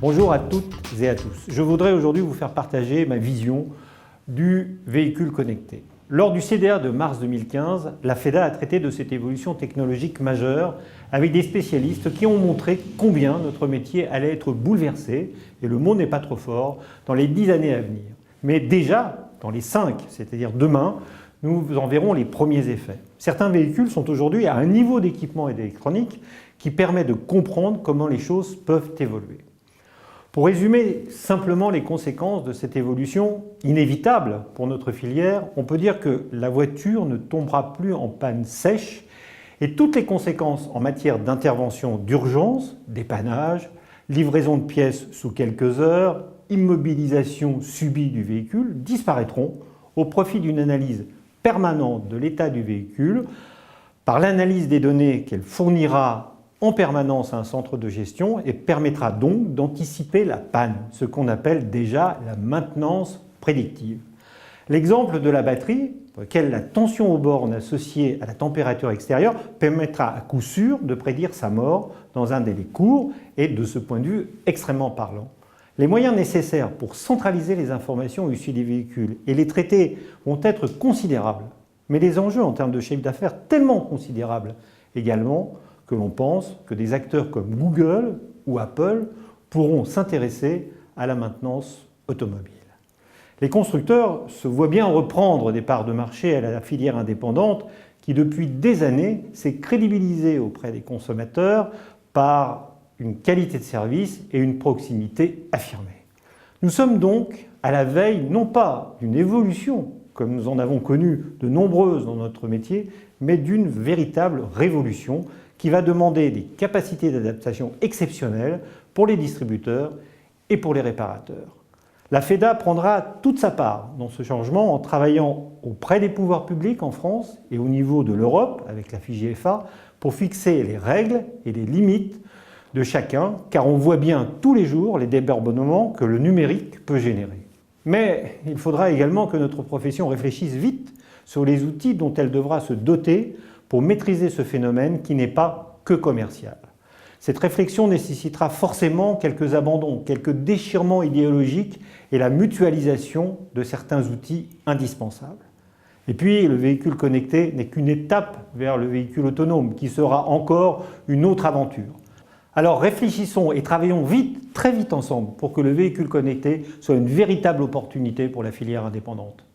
Bonjour à toutes et à tous. Je voudrais aujourd'hui vous faire partager ma vision du véhicule connecté. Lors du CDA de mars 2015, la FEDA a traité de cette évolution technologique majeure avec des spécialistes qui ont montré combien notre métier allait être bouleversé, et le mot n'est pas trop fort, dans les 10 années à venir. Mais déjà, dans les 5, c'est-à-dire demain, nous en verrons les premiers effets. Certains véhicules sont aujourd'hui à un niveau d'équipement et d'électronique qui permet de comprendre comment les choses peuvent évoluer. Pour résumer simplement les conséquences de cette évolution inévitable pour notre filière, on peut dire que la voiture ne tombera plus en panne sèche et toutes les conséquences en matière d'intervention d'urgence, dépannage, livraison de pièces sous quelques heures, immobilisation subie du véhicule disparaîtront au profit d'une analyse permanente de l'état du véhicule par l'analyse des données qu'elle fournira en permanence à un centre de gestion et permettra donc d'anticiper la panne, ce qu'on appelle déjà la maintenance prédictive. L'exemple de la batterie, pour lequel la tension aux bornes associée à la température extérieure permettra à coup sûr de prédire sa mort dans un délai court et de ce point de vue extrêmement parlant. Les moyens nécessaires pour centraliser les informations issues des véhicules et les traiter vont être considérables, mais les enjeux en termes de chiffre d'affaires tellement considérables également que l'on pense que des acteurs comme Google ou Apple pourront s'intéresser à la maintenance automobile. Les constructeurs se voient bien reprendre des parts de marché à la filière indépendante qui, depuis des années, s'est crédibilisée auprès des consommateurs par une qualité de service et une proximité affirmée. Nous sommes donc à la veille non pas d'une évolution, comme nous en avons connu de nombreuses dans notre métier, mais d'une véritable révolution qui va demander des capacités d'adaptation exceptionnelles pour les distributeurs et pour les réparateurs. La FEDA prendra toute sa part dans ce changement en travaillant auprès des pouvoirs publics en France et au niveau de l'Europe avec la FIGFA pour fixer les règles et les limites de chacun, car on voit bien tous les jours les débordements que le numérique peut générer. Mais il faudra également que notre profession réfléchisse vite sur les outils dont elle devra se doter pour maîtriser ce phénomène qui n'est pas que commercial. Cette réflexion nécessitera forcément quelques abandons, quelques déchirements idéologiques et la mutualisation de certains outils indispensables. Et puis, le véhicule connecté n'est qu'une étape vers le véhicule autonome, qui sera encore une autre aventure. Alors réfléchissons et travaillons vite, très vite ensemble, pour que le véhicule connecté soit une véritable opportunité pour la filière indépendante.